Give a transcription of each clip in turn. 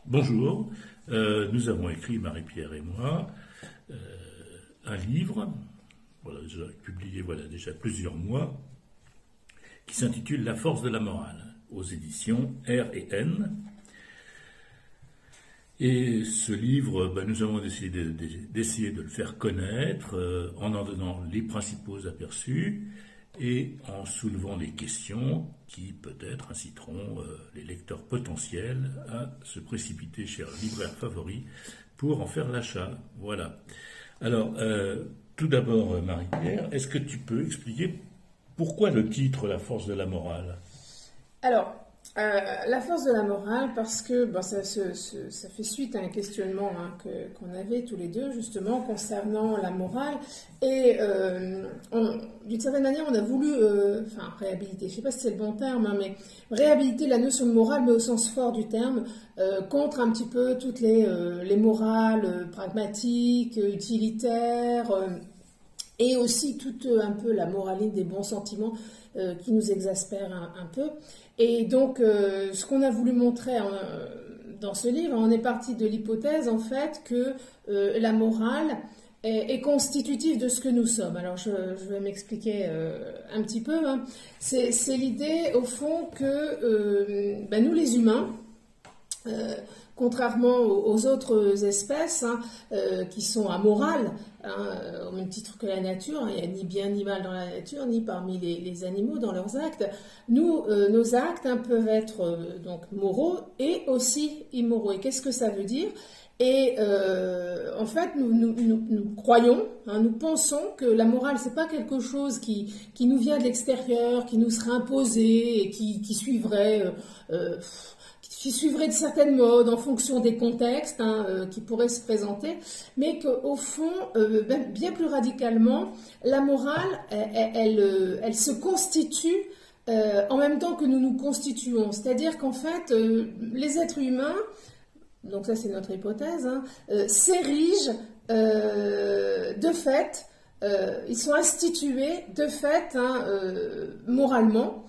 Bonjour, nous avons écrit, Marie-Pierre et moi, euh, un livre, voilà, publié déjà plusieurs mois, qui s'intitule La force de la morale, aux éditions R&N. Et ce livre, nous avons décidé d'essayer de le faire connaître en donnant les principaux aperçus et en soulevant des questions qui peut-être inciteront les lecteurs potentiels à se précipiter chez leur libraire favori pour en faire l'achat. Voilà. Alors, tout d'abord, Marie-Pierre, est-ce que tu peux expliquer pourquoi le titre La force de la morale? Alors, la force de la morale, parce que ça fait suite à un questionnement qu'on avait tous les deux, justement, concernant la morale. Et d'une certaine manière, on a voulu réhabiliter, je ne sais pas si c'est le bon terme, mais réhabiliter la notion de morale, mais au sens fort du terme, contre un petit peu toutes les morales pragmatiques, utilitaires, et aussi toute un peu la moralité des bons sentiments qui nous exaspère un peu. Et donc, ce qu'on a voulu montrer dans ce livre, on est parti de l'hypothèse, en fait, que la morale est constitutive de ce que nous sommes. Alors, je vais m'expliquer un petit peu. C'est l'idée, au fond, que nous, les humains, contrairement aux autres espèces qui sont amorales, au même titre que la nature, il n'y a ni bien ni mal dans la nature, ni parmi les animaux dans leurs actes. Nous, nos actes peuvent être donc moraux et aussi immoraux. Et qu'est-ce que ça veut dire? Et en fait, nous croyons, nous pensons que la morale, c'est pas quelque chose qui nous vient de l'extérieur, qui nous serait imposé et qui suivrait de certaines modes en fonction des contextes qui pourraient se présenter, mais qu'au fond, bien plus radicalement, la morale, elle se constitue en même temps que nous nous constituons. C'est-à-dire qu'en fait, les êtres humains, donc ça c'est notre hypothèse, s'érigent de fait, ils sont institués de fait moralement,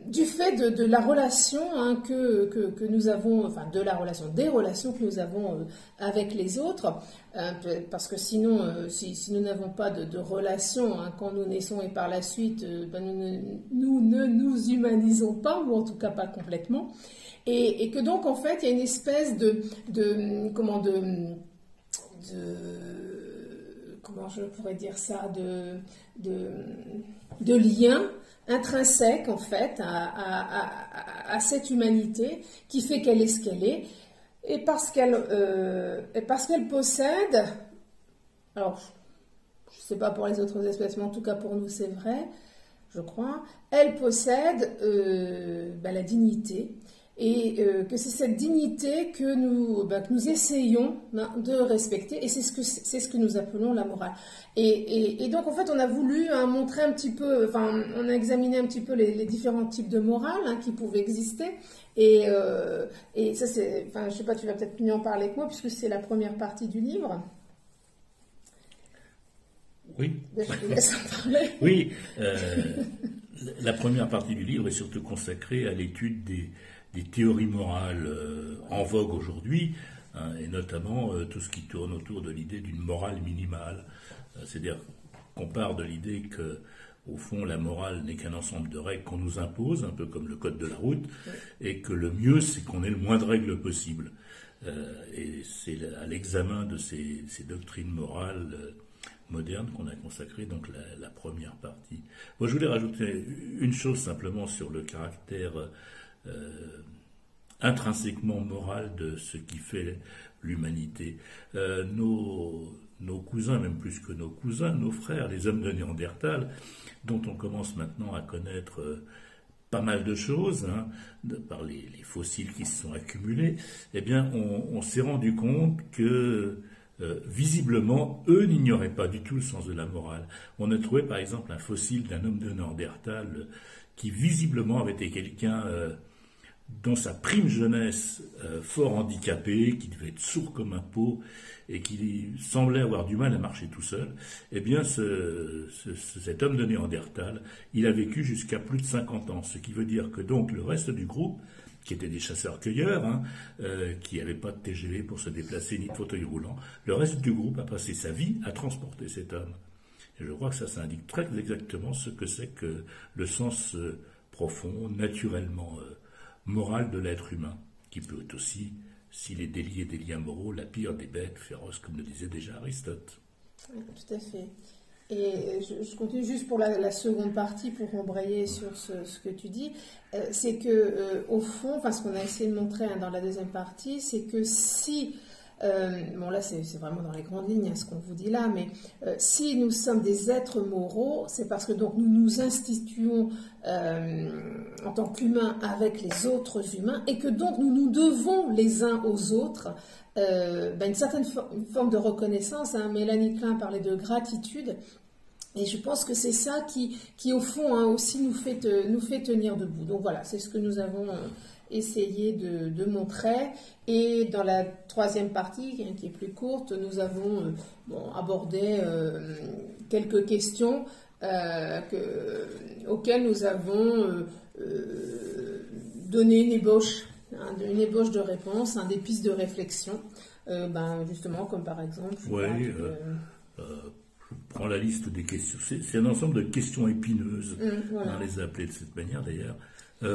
du fait de la relation que nous avons, enfin des relations que nous avons avec les autres, parce que sinon, si nous n'avons pas de relation quand nous naissons et par la suite, nous ne nous humanisons pas, ou en tout cas pas complètement, et que donc en fait il y a une espèce comment je pourrais dire ça, de lien intrinsèque en fait à cette humanité qui fait qu'elle est ce qu'elle est, et parce qu'elle possède, alors je ne sais pas pour les autres espèces, mais en tout cas pour nous c'est vrai, je crois, elle possède la dignité, et que c'est cette dignité que nous essayons de respecter, et c'est ce que nous appelons la morale. Et donc en fait on a voulu montrer un petit peu, on a examiné un petit peu les différents types de morale qui pouvaient exister, et ça c'est, je sais pas, tu vas peut-être mieux en parler que moi puisque c'est la première partie du livre. Oui. Je te laisse en parler. Oui. La première partie du livre est surtout consacrée à l'étude des théories morales en vogue aujourd'hui, et notamment tout ce qui tourne autour de l'idée d'une morale minimale. C'est-à-dire qu'on part de l'idée que, au fond, la morale n'est qu'un ensemble de règles qu'on nous impose, un peu comme le code de la route, et que le mieux, c'est qu'on ait le moins de règles possible. Et c'est à l'examen de ces doctrines morales moderne qu'on a consacré donc la première partie. Moi, je voulais rajouter une chose simplement sur le caractère intrinsèquement moral de ce qui fait l'humanité. Nos cousins, même plus que nos cousins, nos frères, les hommes de Néandertal, dont on commence maintenant à connaître pas mal de choses, par les fossiles qui se sont accumulés, eh bien, on s'est rendu compte que visiblement, eux n'ignoraient pas du tout le sens de la morale. On a trouvé par exemple un fossile d'un homme de Néandertal qui visiblement avait été quelqu'un dans sa prime jeunesse fort handicapé, qui devait être sourd comme un pot et qui semblait avoir du mal à marcher tout seul. Eh bien, cet homme de Néandertal, il a vécu jusqu'à plus de 50 ans, ce qui veut dire que donc le reste du groupe qui étaient des chasseurs-cueilleurs, hein, qui n'avaient pas de TGV pour se déplacer ni de fauteuil roulant. Le reste du groupe a passé sa vie à transporter cet homme. Et je crois que ça indique très exactement ce que c'est que le sens profond, naturellement moral de l'être humain, qui peut être aussi, s'il est délié des liens moraux, la pire des bêtes féroces, comme le disait déjà Aristote. Oui, tout à fait. Et je continue juste pour la seconde partie, pour embrayer sur ce que tu dis, c'est que au fond, enfin, ce qu'on a essayé de montrer dans la deuxième partie, c'est que si, bon là c'est vraiment dans les grandes lignes ce qu'on vous dit là, mais si nous sommes des êtres moraux, c'est parce que donc nous nous instituons en tant qu'humains avec les autres humains, et que donc nous nous devons les uns aux autres une certaine forme de reconnaissance. Hein. Mélanie Klein parlait de gratitude, et je pense que c'est ça qui au fond, hein, aussi nous fait tenir debout. Donc voilà, c'est ce que nous avons essayé de montrer. Et dans la troisième partie, qui est plus courte, nous avons abordé quelques questions auxquelles nous avons donné une ébauche de réponse, des pistes de réflexion, justement, comme par exemple... Je prends la liste des questions. C'est un ensemble de questions épineuses, voilà. On les a appelées de cette manière d'ailleurs.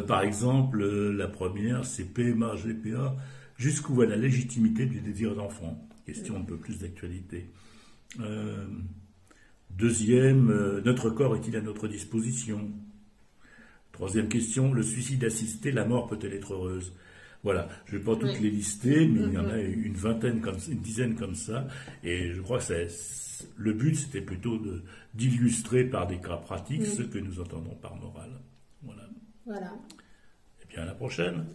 Par exemple, la première, c'est PMA, GPA, jusqu'où va la légitimité du désir d'enfant? Question un peu plus d'actualité. Deuxième, notre corps est-il à notre disposition? Troisième question, le suicide assisté, la mort peut-elle être heureuse? Voilà, je ne vais pas toutes les lister, mais il y en a une dizaine comme ça, et je crois que le but, c'était plutôt d'illustrer par des cas pratiques ce que nous entendons par morale. Voilà. Voilà. Et bien, à la prochaine.